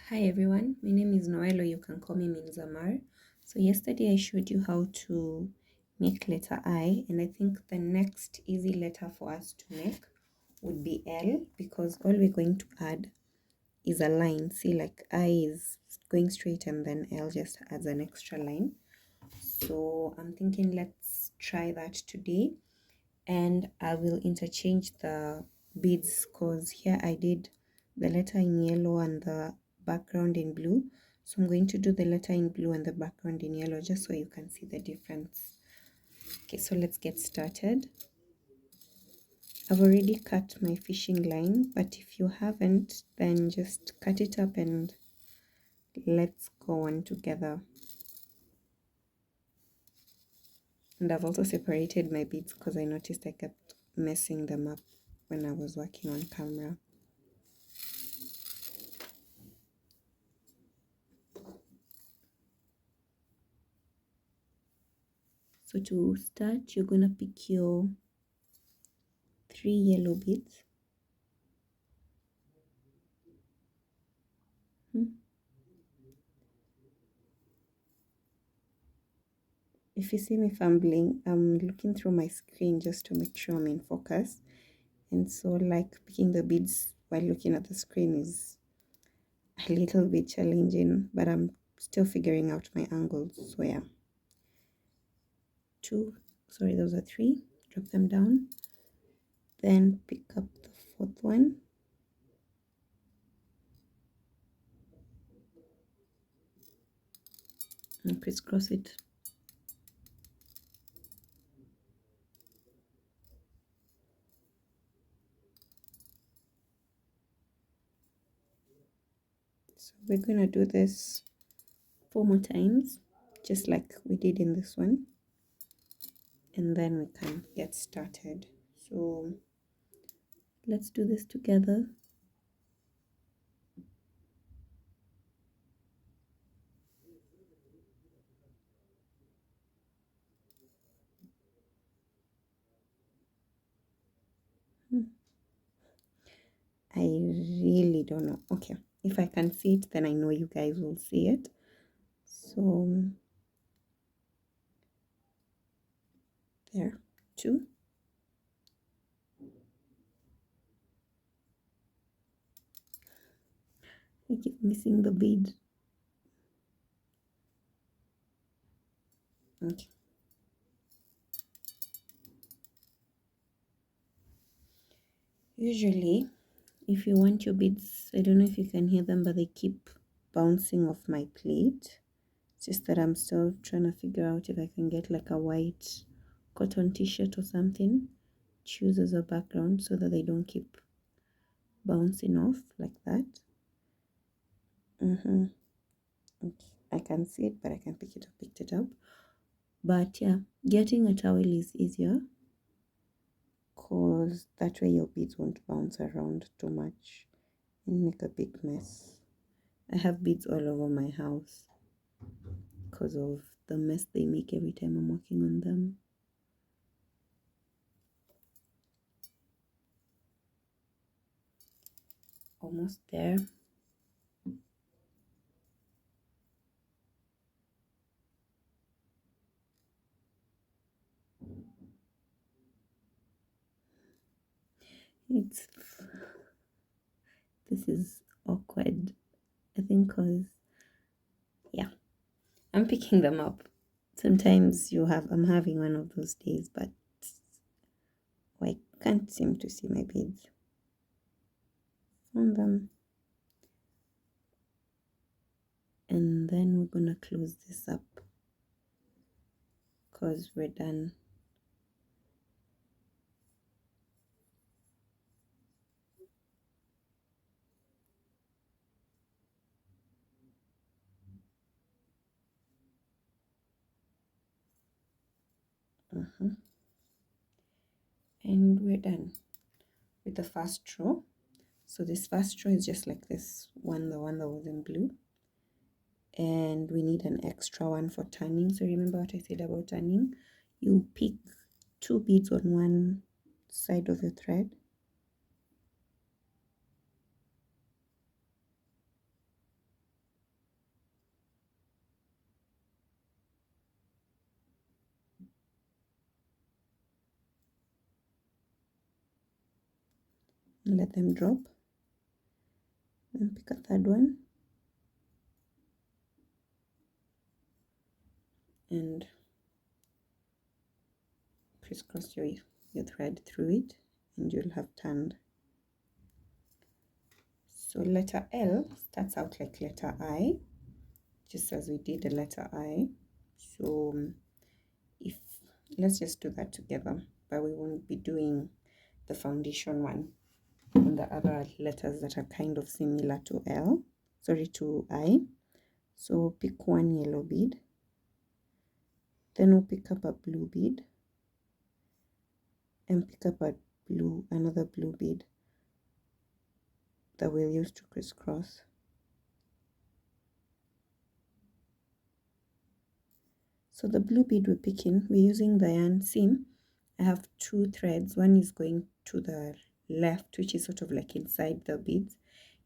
Hi everyone, my name is Noel, or you can call me Minzamar. So yesterday I showed you how to make letter I, and I think the next easy letter for us to make would be L, because all we're going to add is a line. See, like I is going straight and then L just adds an extra line. So I'm thinking let's try that today, and I will interchange the beads because here I did the letter in yellow and the background in blue. So I'm going to do the letter in blue and the background in yellow just so you can see the difference. Okay, so let's get started. I've already cut my fishing line, but if you haven't, then just cut it up and let's go on together. And I've also separated my beads because I noticed I kept messing them up when I was working on camera. So to start, you're gonna pick your 3 yellow beads. If you see me fumbling, I'm looking through my screen just to make sure I'm in focus. And so like picking the beads while looking at the screen is a little bit challenging, but I'm still figuring out my angles. So yeah. Those are 3. Drop them down. Then pick up the 4th one. And crisscross it. So we're gonna do this 4 more times, just like we did in this one, and then we can get started. So let's do this together. I really don't know. Okay, if I can see it, then I know you guys will see it. So there, 2. I keep missing the bead. Okay. Usually, if you want your beads, I don't know if you can hear them, but they keep bouncing off my plate. It's just that I'm still trying to figure out if I can get like a white cotton t-shirt or something, choose as a background so that they don't keep bouncing off like that. Okay. I can see it, but I can picked it up. But yeah, getting a towel is easier because that way your beads won't bounce around too much and make a big mess. I have beads all over my house because of the mess they make every time I'm working on them. Almost there. It's this is awkward, I think, because yeah, I'm picking them up. Sometimes I'm having one of those days, but I can't seem to see my beads. Found them. And then we're gonna close this up because we're done. And we're done with the first row. So this first row is just like this one, the one that was in blue, and we need an extra one for turning. So remember what I said about turning? You pick 2 beads on one side of the thread, let them drop, and pick a third one, and crisscross your thread through it, and you'll have turned. So letter L starts out like letter I, just as we did the letter I. So if let's just do that together, but we won't be doing the foundation one on the other letters that are kind of similar to L, sorry, to I. So pick one yellow bead, then we'll pick up a blue bead, and pick up another blue bead that we'll use to crisscross. So the blue bead we're picking, we're using the yarn seam. I have two threads. One is going to the left, which is sort of like inside the beads,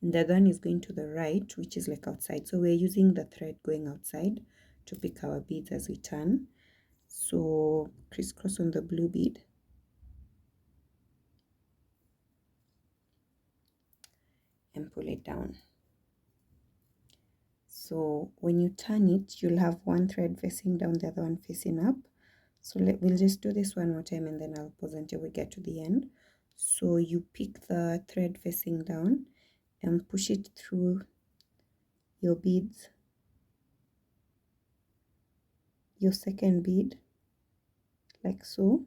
and the other one is going to the right, which is like outside. So we're using the thread going outside to pick our beads as we turn. So crisscross on the blue bead, and pull it down. So when you turn it, you'll have one thread facing down, the other one facing up. So we'll just do this one more time, and then I'll pause until we get to the end. So you pick the thread facing down and push it through your beads, your second bead, like so.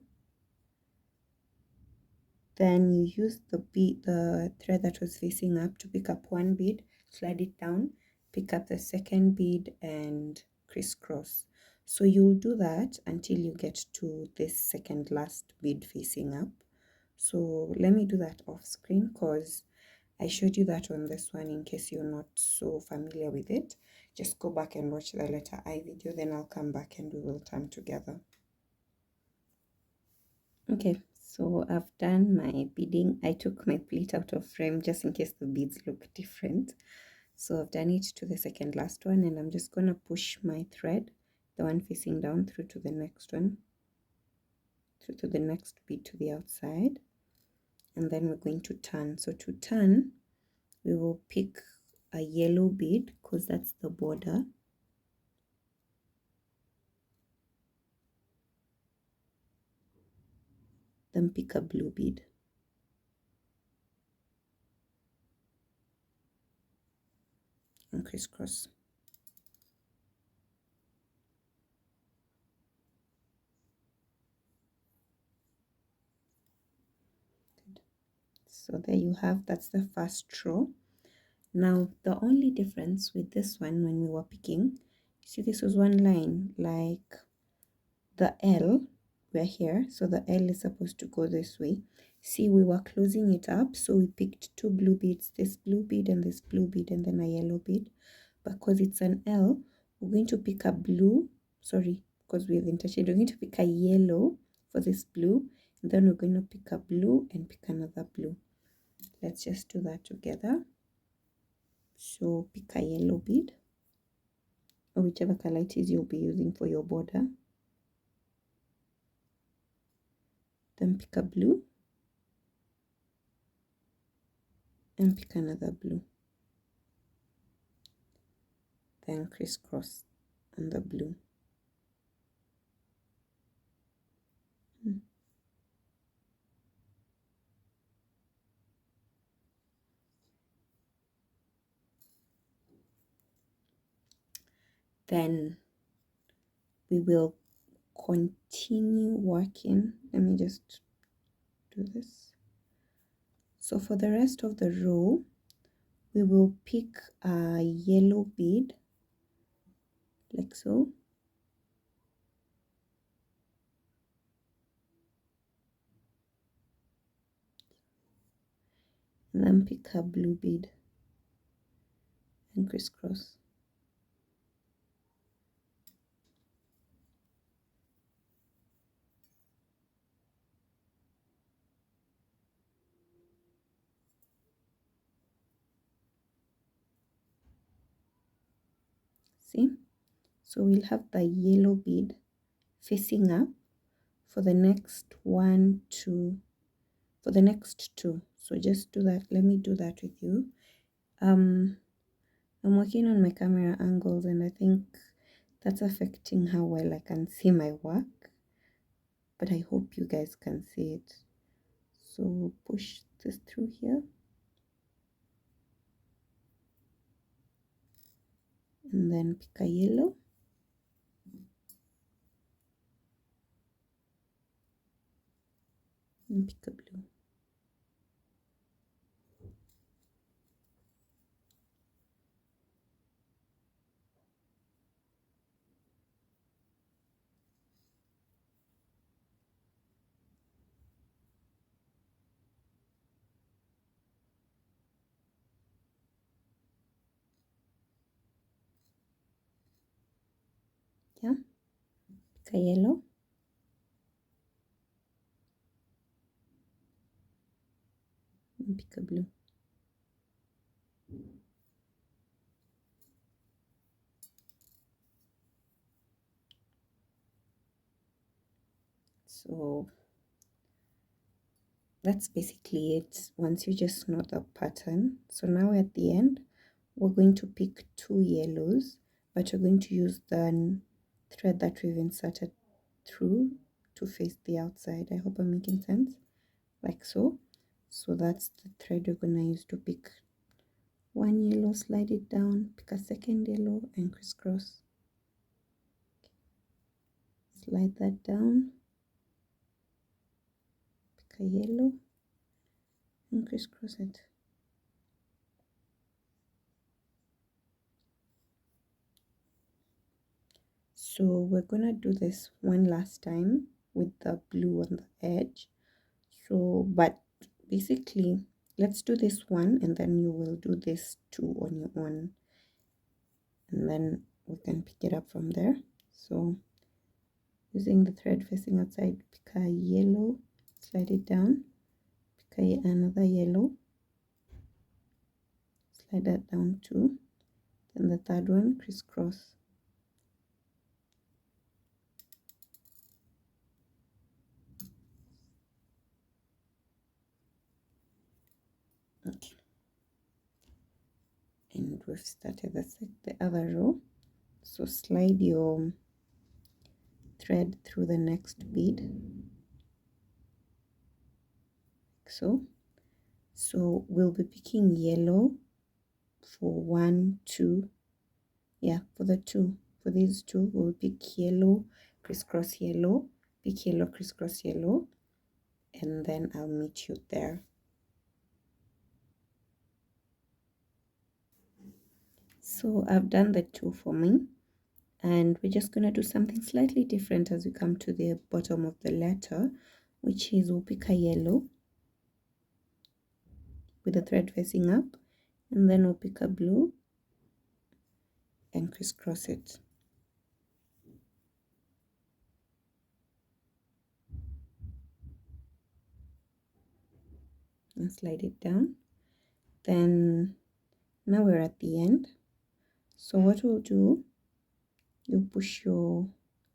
Then you use the thread that was facing up to pick up one bead, slide it down, pick up the second bead, and crisscross. So you'll do that until you get to this second last bead facing up. So let me do that off screen, because I showed you that on this one. In case you're not so familiar with it, just go back and watch the letter I video, then I'll come back and we will turn together. Okay, so I've done my beading. I took my pleat out of frame just in case the beads look different. So I've done it to the second last one, and I'm just going to push my thread, the one facing down, through to the next one, through to the next bead to the outside, and then we're going to turn. So to turn, we will pick a yellow bead, because that's the border. Then pick a blue bead. And crisscross. Good. So there you have, that's the first row. Now the only difference with this one, when we were picking, see, this was one line, like the L, we're here, so the L is supposed to go this way. See, we were closing it up, so we picked two blue beads, this blue bead and this blue bead, and then a yellow bead. Because it's an L, we're going to pick a blue, sorry, because we have interchanged, we're going to pick a yellow for this blue, and then we're going to pick a blue and pick another blue. Let's just do that together. So pick a yellow bead, or whichever color it is you'll be using for your border. Then pick a blue and pick another blue. Then crisscross on the blue. Then we will continue working. Let me just do this. So for the rest of the row, we will pick a yellow bead, like so. And then pick a blue bead and crisscross. See? So we'll have the yellow bead facing up for the next for the next two. So just do that. Let me do that with you. Um, I'm working on my camera angles and I think that's affecting how well I can see my work. But I hope you guys can see it. So push this through here. And then pick a yellow. And pick a blue. Yeah, pick a yellow. And pick a blue. So that's basically it. Once you just know the pattern. So now at the end, we're going to pick 2 yellows, but we're going to use the thread that we've inserted through to face the outside. I hope I'm making sense, like so. So that's the thread we're gonna use to pick 1 yellow, slide it down, pick a 2nd yellow and crisscross. Slide that down, pick a yellow and crisscross it. So we're gonna do this one last time with the blue on the edge. So, but basically, let's do this one and then you will do this 2 on your own. And then we can pick it up from there. So, using the thread facing outside, pick a yellow, slide it down, pick another yellow, slide that down too. Then the third one, crisscross. Okay. And we've started the other row. So slide your thread through the next bead, like so. So we'll be picking yellow for 1, 2. Yeah, for the 2. For these 2, we'll pick yellow, crisscross yellow, pick yellow, crisscross yellow, and then I'll meet you there. So I've done the 2 for me, and we're just gonna do something slightly different as we come to the bottom of the letter, which is we'll pick a yellow with the thread facing up, and then we'll pick a blue and crisscross it. And slide it down. Then now we're at the end. So what we'll do, you push your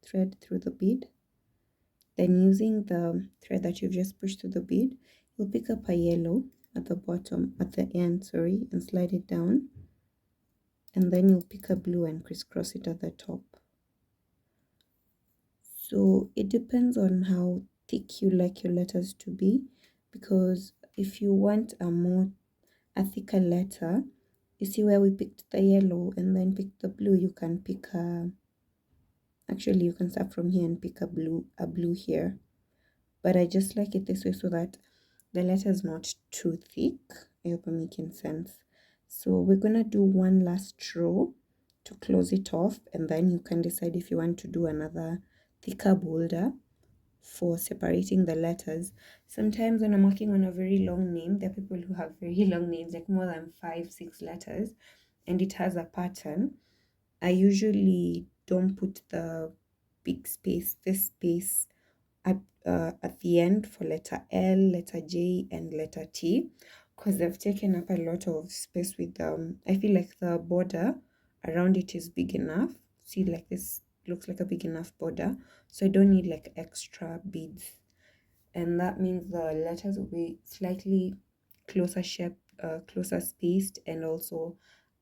thread through the bead. Then using the thread that you've just pushed through the bead, you'll pick up a yellow at the bottom, at the end, sorry, and slide it down. And then you'll pick a blue and crisscross it at the top. So it depends on how thick you like your letters to be, because if you want a thicker letter, you see where we picked the yellow and then picked the blue, you can pick actually you can start from here and pick a blue here. But I just like it this way so that the letter is not too thick. I hope I'm making sense. So we're gonna do one last row to close it off, and then you can decide if you want to do another thicker border for separating the letters. Sometimes when I'm working on a very long name, there are people who have very long names, like more than 5, 6 letters, and it has a pattern. I usually don't put the big space, this space at the end for letter L, letter J, and letter T, because they've taken up a lot of space with I feel like the border around it is big enough. See, like this looks like a big enough border, so I don't need like extra beads, and that means the letters will be slightly closer shape, closer spaced, and also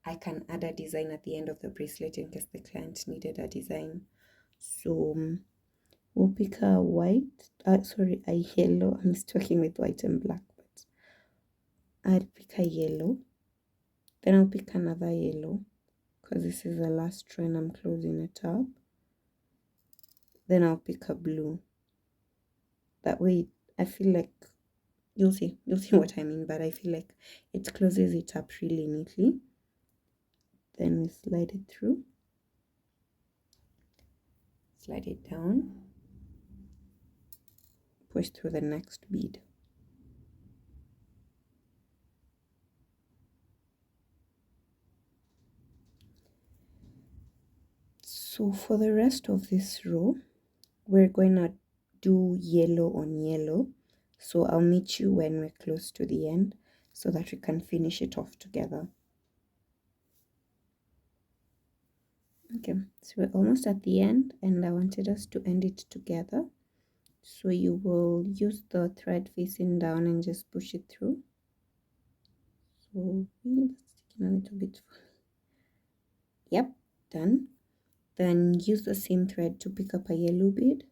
I can add a design at the end of the bracelet in case the client needed a design. So we'll pick a white, sorry, a yellow. I'm talking with white and black, but I'll pick a yellow. Then I'll pick another yellow because this is the last row and I'm closing it up. Then I'll pick a blue. That way I feel like you'll see what I mean, but I feel like it closes it up really neatly. Then we slide it through, slide it down, push through the next bead. So for the rest of this row, we're going to do yellow on yellow. So I'll meet you when we're close to the end so that we can finish it off together. Okay, so we're almost at the end and I wanted us to end it together. So you will use the thread facing down and just push it through. So that's sticking a little bit funny. Yep, done. Then use the same thread to pick up a yellow bead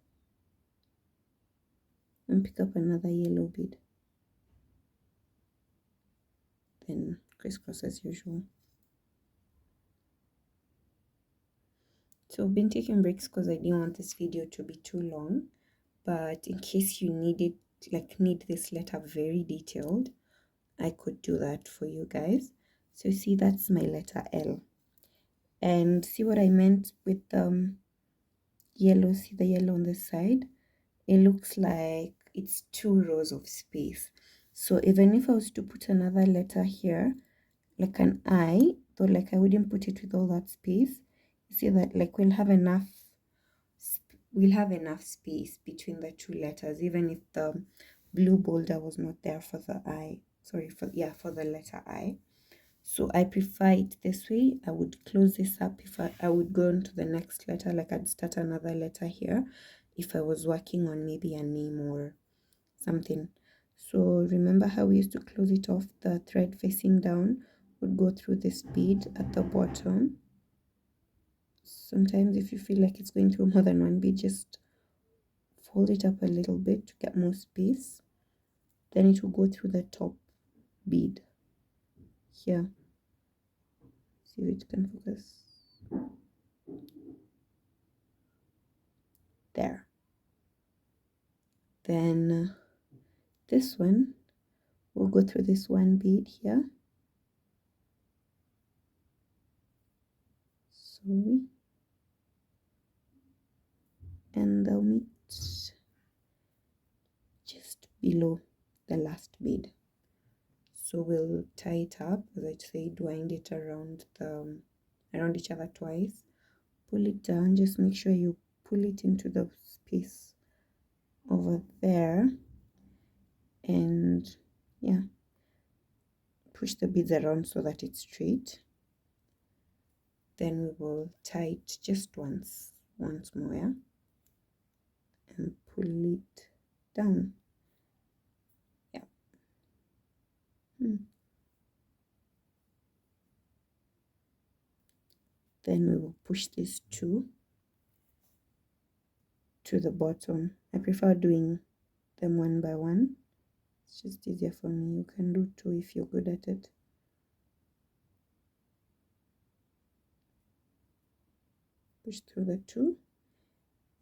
and pick up another yellow bead. Then crisscross as usual. So I've been taking breaks because I didn't want this video to be too long, but in case you need it, like need this letter very detailed, I could do that for you guys. So see, that's my letter L. And see what I meant with yellow, see the yellow on the side? It looks like it's 2 rows of space. So even if I was to put another letter here, like an I, though like I wouldn't put it with all that space, you see that like we'll have enough space between the 2 letters, even if the blue boulder was not there for the I. Sorry, for the letter I. So I prefer it this way. I would close this up if I would go on to the next letter, like I'd start another letter here if I was working on maybe a name or something. So remember how we used to close it off? The thread facing down would go through this bead at the bottom. Sometimes if you feel like it's going through more than one bead, just fold it up a little bit to get more space. Then it will go through the top bead here. See if it can focus. There. Then this one will go through this one bead here. Sorry. And they'll meet just below the last bead. So we'll tie it up, as I said, wind it around each other twice. Pull it down, just make sure you pull it into the space over there, and yeah, push the beads around so that it's straight. Then we will tie it just once more, yeah, and pull it down. Yeah. Then we will push these 2 to the bottom. I prefer doing them one by one. It's just easier for me. You can do 2 if you're good at it. Push through the 2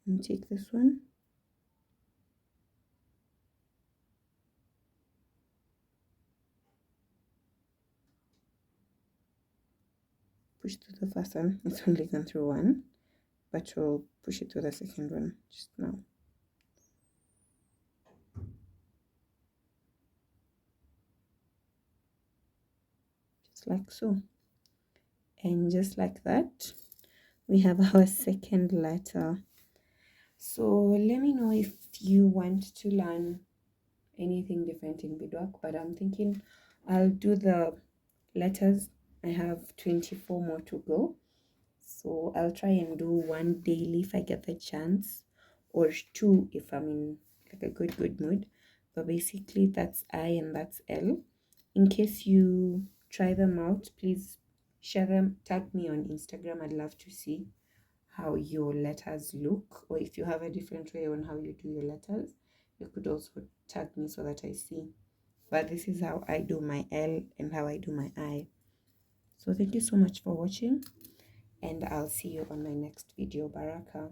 and take this one. Push through the first one. It's only gone through 1, but we'll push it to the second one just now. Just like so. And just like that, we have our second letter. So let me know if you want to learn anything different in beadwork, but I'm thinking I'll do the letters. I have 24 more to go. So I'll try and do 1 daily if I get the chance, or 2 if I'm in like a good mood. But basically that's I and that's L. In case you try them out, please share them, tag me on Instagram. I'd love to see how your letters look, or if you have a different way on how you do your letters, you could also tag me so that I see. But this is how I do my L and how I do my I. So thank you so much for watching, and I'll see you on my next video. Baraka.